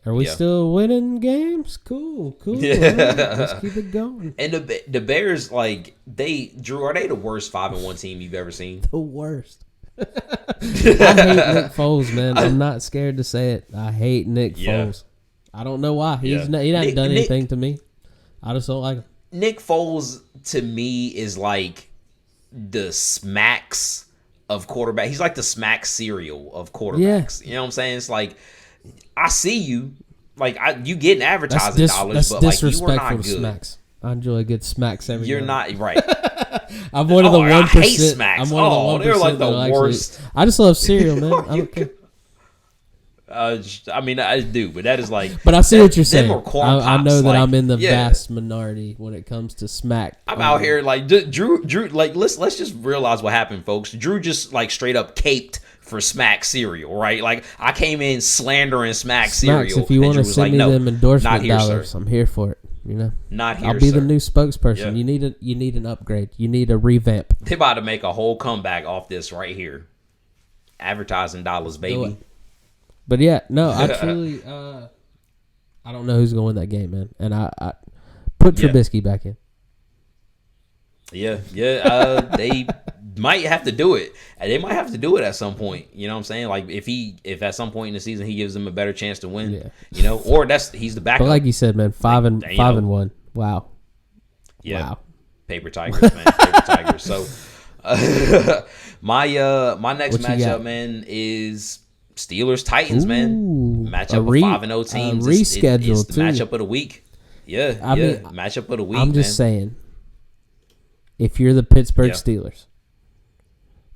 are we still winning games? Cool. Let's keep it going. And the Bears, like Drew, are they the worst 5-1 team you've ever seen? The worst. I hate Nick Foles, man. I'm not scared to say it. I hate Nick Foles. I don't know why. He hasn't done anything to me. I just don't like him. Nick Foles to me is like the smacks of quarterback. He's like the smack cereal of quarterbacks. You know what I'm saying? It's like, I see you. Like, you getting advertising dollars, but like, you are not good. Smacks. I enjoy good smacks every You're night. not, right. I'm one of the 1%. I hate smacks. I'm one of the 1%. They're like the worst. I just love cereal, man. I don't care. I mean, I do, but that is like. But I see what you're saying. I know that I'm in the vast minority when it comes to smack. I'm out here like Drew. Like let's just realize what happened, folks. Drew just like straight up caped for Smack cereal, right? Like I came in slandering Smack cereal. If you want to send me them endorsement here, dollars, sir. I'm here for it. You know, not here. I'll be sir. the new spokesperson. Yeah. You need an upgrade. You need a revamp. They about to make a whole comeback off this right here. Advertising dollars, baby. But yeah, no, I truly, I don't know who's going to win that game, man. And I put Trubisky back in. Yeah. They might have to do it. They might have to do it at some point. You know what I'm saying? Like if at some point in the season he gives them a better chance to win, you know, or he's the backup. But like you said, man, 5-1. Wow. Yeah. Wow. Paper Tigers, man. Paper Tigers. So my next matchup, man, is Steelers Titans, man. Matchup of 5-0 teams. Reschedule it's the matchup of the week. Yeah, I mean, matchup of the week. I'm just saying, if you're the Pittsburgh Steelers,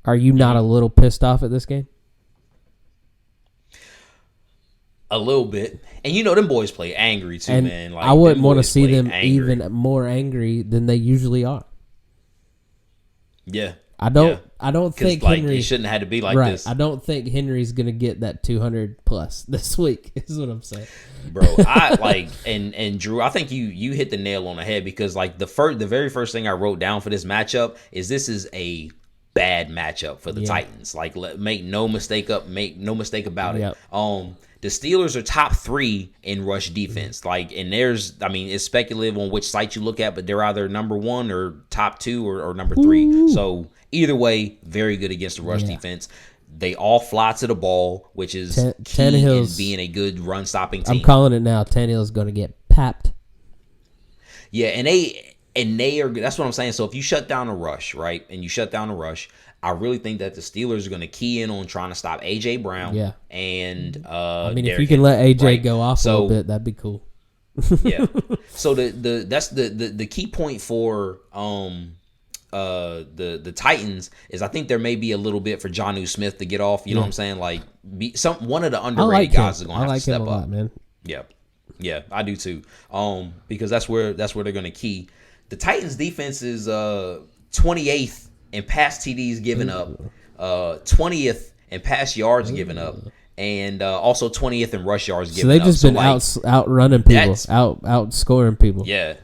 are you not a little pissed off at this game? A little bit. And you know them boys play angry too, and man. Like, I wouldn't want to see them even more angry than they usually are. Yeah. I don't think Henry he shouldn't have had to be like this. I don't think Henry's gonna get that 200 plus this week. Is what I'm saying, bro. I like and Drew. I think you hit the nail on the head because like the very first thing I wrote down for this matchup is this is a bad matchup for the Titans. Like make no mistake about it. The Steelers are top 3 in rush defense. Like, and it's speculative on which site you look at, but they're either number 1 or top 2 or number 3. Ooh. So either way, very good against the rush defense. They all fly to the ball, which is key in being a good run stopping team. I'm calling it now. Tannehill's going to get papped. Yeah, and they are. That's what I'm saying. So if you shut down a rush, right, and you shut down a rush, I really think that the Steelers are going to key in on trying to stop A.J. Brown. Yeah. And I mean, if you can let A.J. go off a little bit, that'd be cool. Yeah. So that's the key point for the Titans is I think there may be a little bit for Jonnu Smith to get off. You know what I'm saying? Like one of the underrated guys is going to have to step up. I like him a lot, man. Yeah. Yeah, I do too. Because that's where they're going to key. The Titans defense is 28th in pass TDs given up, 20th in pass yards given up, and also 20th in rush yards given up. So they've just been outrunning people, outscoring people. Yeah,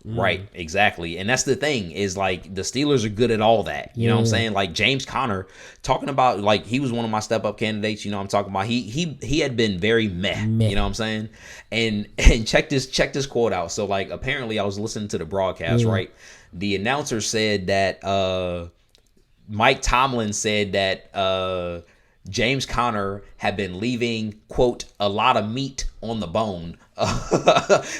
right, exactly. And that's the thing is like the Steelers are good at all that. You know what I'm saying? Like James Conner, talking about like he was one of my step up candidates. You know what I'm talking about? He had been very meh. You know what I'm saying? And check this quote out. So like apparently I was listening to the broadcast, right? The announcer said that Mike Tomlin said that James Conner had been leaving, quote, a lot of meat on the bone,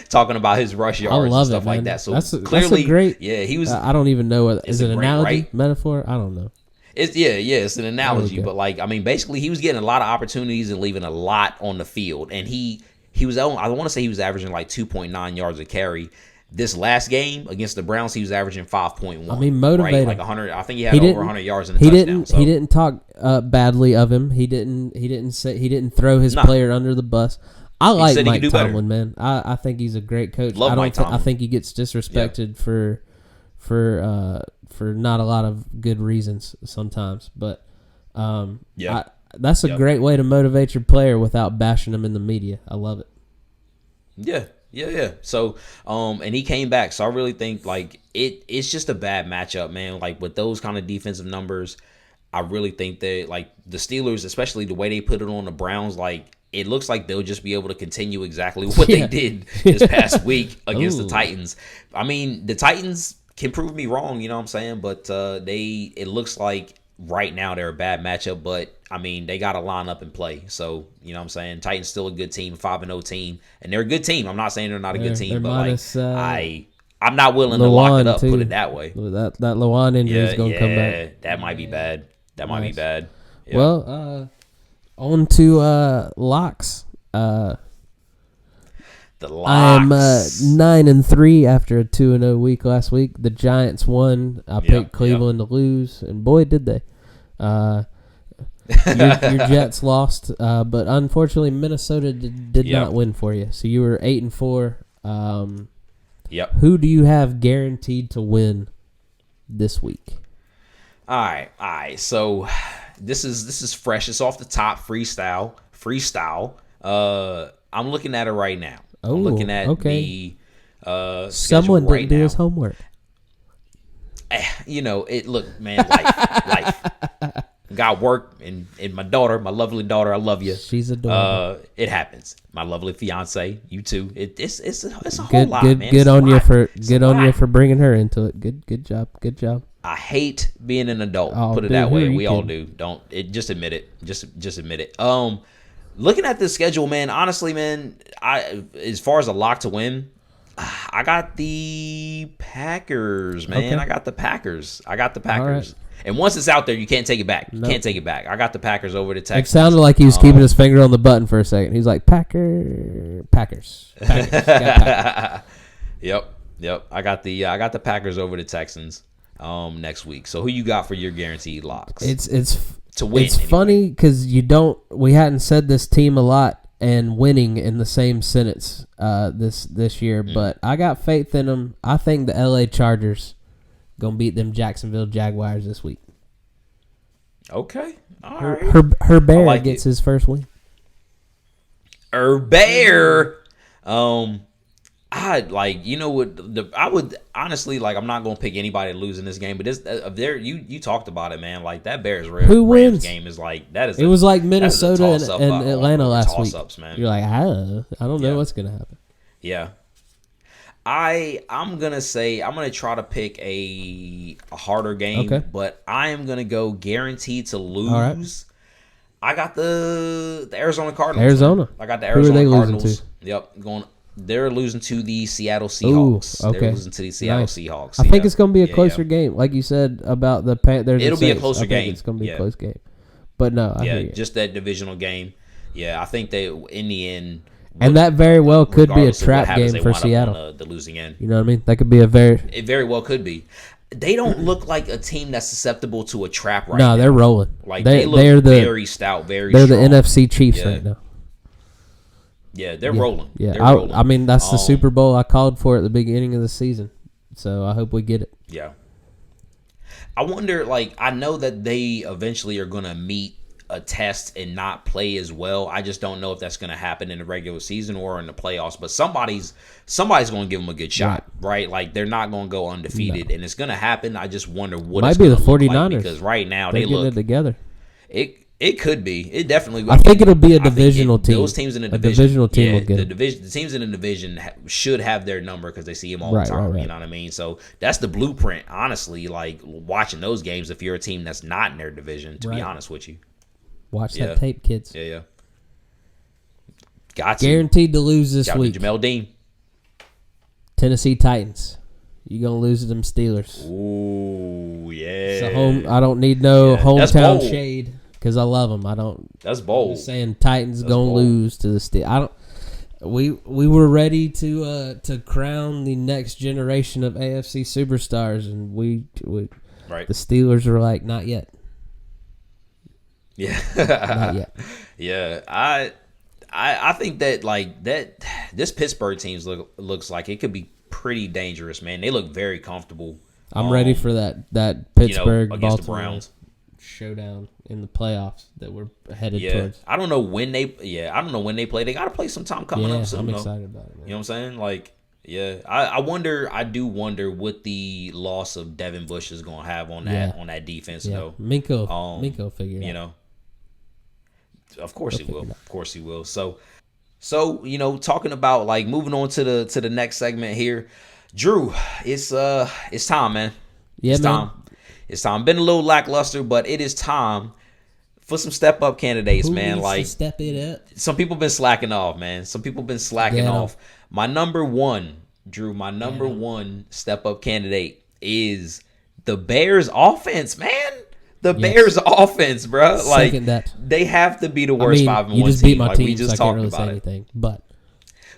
talking about his rush yards and stuff like that. So that's clearly, great. Yeah, he was. I don't even know. Is it an analogy, metaphor? I don't know. It's an analogy, but like I mean, basically, he was getting a lot of opportunities and leaving a lot on the field, and he was. I want to say he was averaging like 2.9 yards a carry. This last game against the Browns, he was averaging 5.1. I mean, motivated, like 100. I think he had over 100 yards in the touchdown. He didn't talk badly of him. He didn't throw his player under the bus. I like Mike Tomlin, man. I think he's a great coach. I think he gets disrespected for not a lot of good reasons sometimes. But that's a great way to motivate your player without bashing him in the media. I love it. Yeah. Yeah. So, and he came back. So I really think like it's just a bad matchup, man. Like with those kind of defensive numbers, I really think that like the Steelers, especially the way they put it on the Browns, like it looks like they'll just be able to continue exactly what they did this past week against the Titans. I mean, the Titans can prove me wrong, you know what I'm saying? But it looks like right now they're a bad matchup, but I mean, they got to line up and play. So, you know what I'm saying? Titans still a good team, 5-0 team, and they're a good team. I'm not saying they're not a good team, but minus, like I'm not willing to lock it up, put it that way. That Lewan injury is going to come back. That might be bad. That might be bad. Yeah. Well, on to locks. The locks. I'm 9-3 after a 2-0 week last week. The Giants won. I picked Cleveland to lose, and boy, did they. Your Jets lost, but unfortunately Minnesota did not win for you. So you were 8-4. Yep. Who do you have guaranteed to win this week? All right. So this is fresh. It's off the top, freestyle. I'm looking at it right now. I'm looking at the someone right didn't do now. his homework. Look, man, life. Got work and my daughter, my lovely daughter, I love you. She's adorable. It happens. My lovely fiance, you too. It's a whole lot, man. Good on you for bringing her into it. Good job. I hate being an adult. Put it that way. We all do. Just admit it. Just admit it. Looking at the schedule, man. Honestly, man, as far as a lock to win, I got the Packers, man. Okay. I got the Packers. All right. And once it's out there, you can't take it back. You can't take it back. I got the Packers over the Texans. It sounded like he was keeping his finger on the button for a second. He's like, Packers. Packers. Yep. I got the Packers over the Texans next week. So who you got for your guaranteed locks? It's to win. It's funny because we hadn't said this team a lot and winning in the same sentence this year, but I got faith in them. I think the LA Chargers gonna beat them Jacksonville Jaguars this week. Okay. All right. Herbert gets his first win. Herbert. I would honestly, like, I'm not gonna pick anybody to lose in this game, but this you talked about it, man. Like, that Bears Who wins game is like that is. It was like Minnesota and Atlanta last week. Man. You're like, I don't know what's gonna happen. Yeah. I'm gonna try to pick a harder game, but I am gonna go guaranteed to lose. All right. I got the Arizona Cardinals. Arizona. I got the Arizona Cardinals. Losing to? Yep, they're losing to the Seattle Seahawks. Ooh, okay. They're losing to the Seattle Seahawks. I think it's going to be a closer game, like you said about the Panthers. It'll be a closer game. It's going to be a close game. But no, I hear you. Just that divisional game. Yeah, I think they in the end. And that very well could be a trap game for Seattle. The losing end. You know what I mean? That could be It very well could be. They don't look like a team that's susceptible to a trap right now. No, they're rolling. Like they look very stout, very strong. They're the NFC Chiefs right now. Yeah, they're rolling. Yeah, they're rolling. I mean, that's the Super Bowl I called for at the beginning of the season. So I hope we get it. Yeah. I wonder, like, I know that they eventually are going to meet a test and not play as well. I just don't know if that's going to happen in the regular season or in the playoffs. But somebody's going to give them a good shot, right? Like, they're not going to go undefeated, and it's going to happen. I just wonder what it's going to look like, because right now they look it together. It could be. It definitely will. I think it'll be a divisional team. Those teams in the division. Divisional team will get it. The teams in the division should have their number because they see them all the time. Right. You know what I mean? So that's the blueprint, honestly, like watching those games if you're a team that's not in their division, to be honest with you. Watch that tape, kids. Yeah. Got you. Guaranteed to lose this week. Jamel Dean. Tennessee Titans. You going to lose to them Steelers. Ooh, yeah. So I don't need no hometown shade. Because I love them. I don't. That's bold. I'm just saying Titans gonna lose to the Steelers. I don't. We were ready to crown the next generation of AFC superstars, and we right. The Steelers were like, not yet. Yeah. Not yet. Yeah. I think that this Pittsburgh team looks like it could be pretty dangerous, man. They look very comfortable. I'm ready for that Pittsburgh against Baltimore the Browns showdown in the playoffs that we're headed towards. I don't know when they play. They got to play sometime coming up soon. I'm excited about it, man. You know what I'm saying? Like, yeah. I do wonder what the loss of Devin Bush is going to have on that defense though. Minko figured it out. Of course he will. Of course he will. So talking about like moving on to the next segment here. Drew, it's time, man. Yeah, it's time. It's time. Been a little lackluster, but it is time for some step up candidates, Who man. needs Like, to step it up? Some people been slacking off, man. Some people been slacking off. My number one, Drew, one step up candidate is the Bears offense, man. The Bears offense, bro. Like, they have to be the worst 5-1 team. You just beat my team, we just so I can't really about say anything. But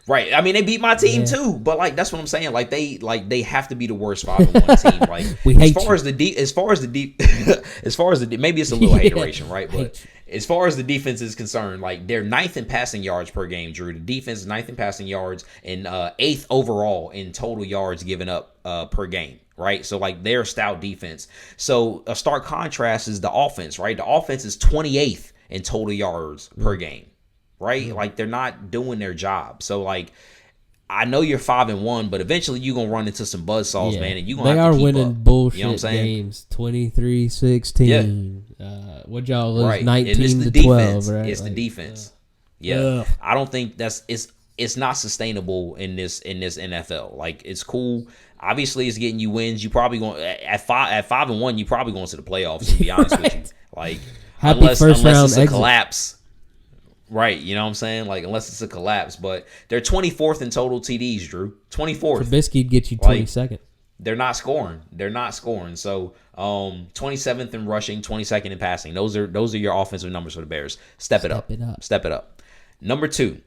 right, I mean they beat my team too, but like that's what I'm saying. Like they have to be the worst 5-1 team. Like we hate as far as the maybe it's a little hateration, right? But as far as the defense is concerned, like they're ninth in passing yards per game, Drew. The defense is ninth in passing yards and eighth overall in total yards given up per game, right? So like they're a stout defense. So a stark contrast is the offense, right? The offense is 28th in total yards per game, right? Like they're not doing their job. So like I know you're 5-1, but eventually you're gonna run into some buzzsaws, man, and you're gonna have to keep winning up. bullshit You know what I'm saying? games 23-16. What'd y'all lose? Right. 19-12, right? It's like, the defense. Yeah. I don't think it's not sustainable in this NFL. Like it's cool. Obviously it's getting you wins. You probably going at 5-1, you probably going to the playoffs, to be honest with you. Like unless round it's a exit. collapse. Right, you know what I'm saying? Like, unless it's a collapse. But they're 24th in total TDs, Drew. 24th. Trubisky'd get you 22nd. They're not scoring. So, 27th in rushing, 22nd in passing. Those are your offensive numbers for the Bears. Step it up. Number two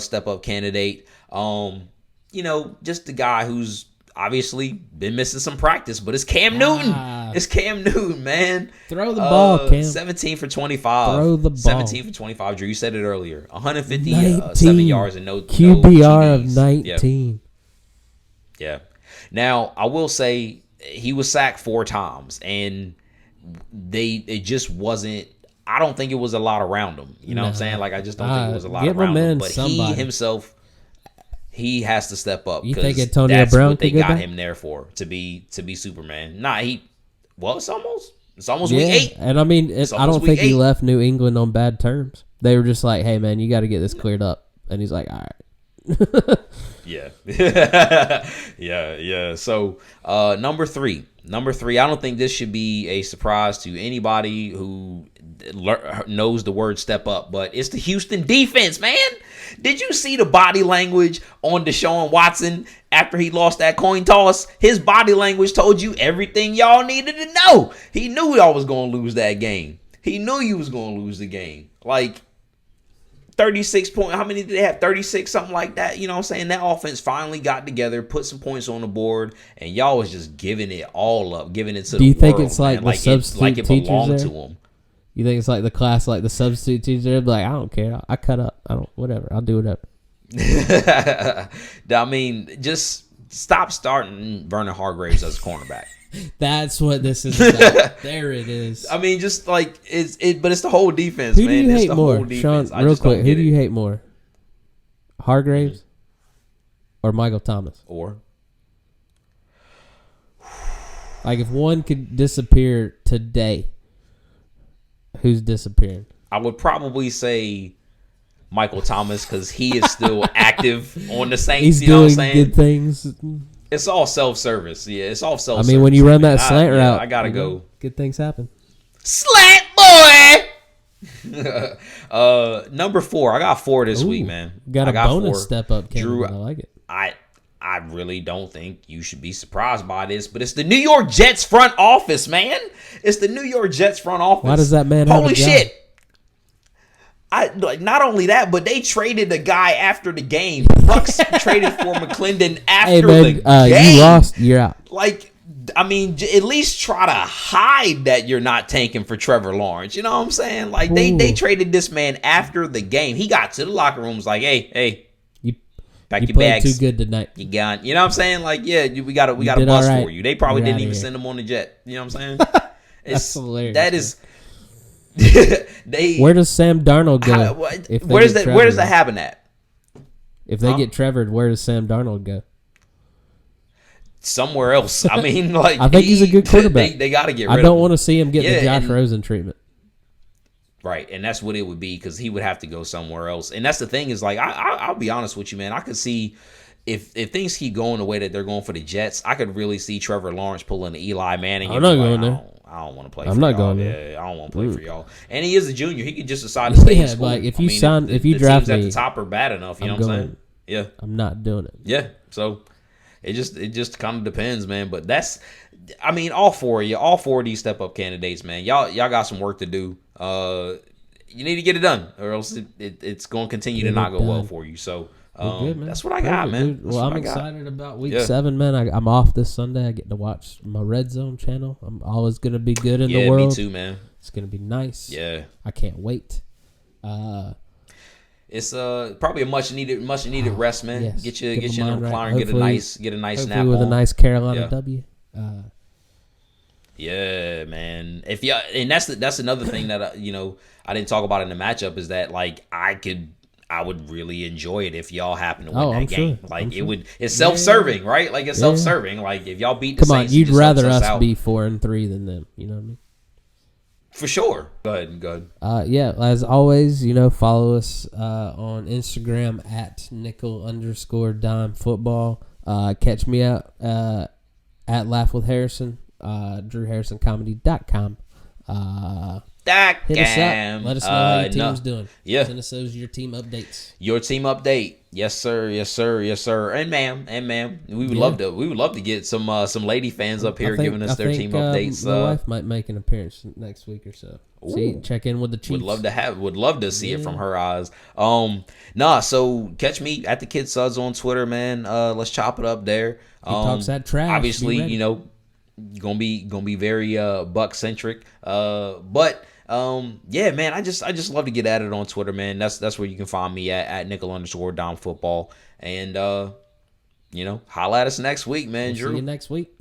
step-up candidate. Just the guy who's obviously been missing some practice, but it's Cam Newton. It's Cam Newton, man. Throw the ball, Cam. 17 for 25. Throw the ball. 17 for 25, Drew. You said it earlier. 157 yards and no QBR of TDs. 19. Yeah. Now, I will say he was sacked 4 times, and it just wasn't. I don't think it was a lot around him. You know what I'm saying? Like, I just don't think it was a lot around him. But he himself, he has to step up. You think Antonio Brown what they could get got that? him there for, to be Superman. It's almost week 8. And I mean, I don't think he left New England on bad terms. They were just like, hey, man, you got to get this cleared up. And he's like, all right. Yeah. Yeah. So, number three, I don't think this should be a surprise to anybody who knows the word step up, but it's the Houston defense, man. Did you see the body language on Deshaun Watson after he lost that coin toss? His body language told you everything y'all needed to know. He knew y'all was going to lose that game. He knew you was going to lose the game. Like, 36 points. How many did they have? 36, something like that. You know what I'm saying? That offense finally got together, put some points on the board, and y'all was just giving it all up, giving it to the world. Do you think it's like the substitute it teachers belonged there? to them? You think it's like the class, like the substitute teacher? They'd be like, I don't care. I cut up. Whatever. I'll do whatever. I mean, just stop starting Vernon Hargreaves as a cornerback. That's what this is about. There it is. I mean, just like but it's the whole defense, man. Who do you hate more, Sean? Real quick, who do you hate more, Hargreaves or Michael Thomas? Or like, if one could disappear today, who's disappearing? I would probably say Michael Thomas, because he is still active on the Saints. He's doing good things. It's all self-service. Yeah, it's all self-service. I mean, when you run that slant route, I gotta go. Good things happen. Slant boy. Number 4. I got 4 this week, man. Got a bonus 4. Step up, Drew. I like it. I really don't think you should be surprised by this, but it's the New York Jets front office, man. It's the New York Jets front office. Why does that man have a Holy job? shit. Not only that, but they traded the guy after the game. Bucks traded for McClendon after the game. You lost. You're out. Like, I mean, at least try to hide that you're not tanking for Trevor Lawrence. You know what I'm saying? Like, they traded this man after the game. He got to the locker room, was like, hey, pack your bags. Too good tonight. You know what I'm saying? Like, yeah, we got a bus for you. They probably didn't even send him on the jet. You know what I'm saying? That's hilarious. That is. Where does Sam Darnold go? Where does that happen at? If they get Trevor, where does Sam Darnold go? Somewhere else. I mean, like, I think he's a good quarterback. They got to get rid of him. I don't want to see him get the Josh Rosen treatment. Right, and that's what it would be, because he would have to go somewhere else. And that's the thing is, like, I'll be honest with you, man. I could see if things keep going the way that they're going for the Jets, I could really see Trevor Lawrence pulling the Eli Manning. I'm not going there. I don't want to play. I'm not going there. I don't want to play for y'all. And he is a junior. He could just decide to stay in school. Like, if you draft me, at the top are bad enough. You know what I'm saying? Yeah, I'm not doing it. Yeah, so it just kind of depends, man. But that's, I mean, all 4 of these step up candidates, man. Y'all got some work to do. You need to get it done, or else it's going to continue to not go well for you. So. Good, that's what I got, man. Well, I'm excited about week 7, man. I'm off this Sunday. I get to watch my Red Zone channel. I'm always going to be good in the world. Me too, man. It's gonna be nice. Yeah, I can't wait. It's probably a much needed rest, man. Yes. Get you Get in my the mind right. recliner, get a nice nap with on. a nice Carolina Yeah. W. Yeah, man. If y'all, and that's another thing that I didn't talk about in the matchup is that like I would really enjoy it if y'all happen to win that game. Sure. Like I'm sure. It's self-serving, right? Like it's self-serving. Like if y'all beat the Come on, Saints, you'd it just rather helps us out. be 4-3 than them. You know what I mean? For sure. Go ahead. Yeah, as always, follow us on Instagram at nickel_dime football. Catch me out at Laugh with Harrison, DrewHarrisonComedy.com. Hit us up. Let us know how your team's doing. Yeah. Send us your team updates. Your team update. Yes, sir. Yes, sir. Yes, sir. And ma'am. We would love to get some lady fans up here giving us their team updates. My wife might make an appearance next week or so. See, check in with the Chiefs. Would love to see it from her eyes. So catch me at the Kid Suds on Twitter, man. Let's chop it up there. He talks that trash. Obviously, gonna be very Buck centric. But yeah, man, I just love to get at it on Twitter, man. That's where you can find me at nickel_dime football. And holla at us next week, man. Drew. See you next week.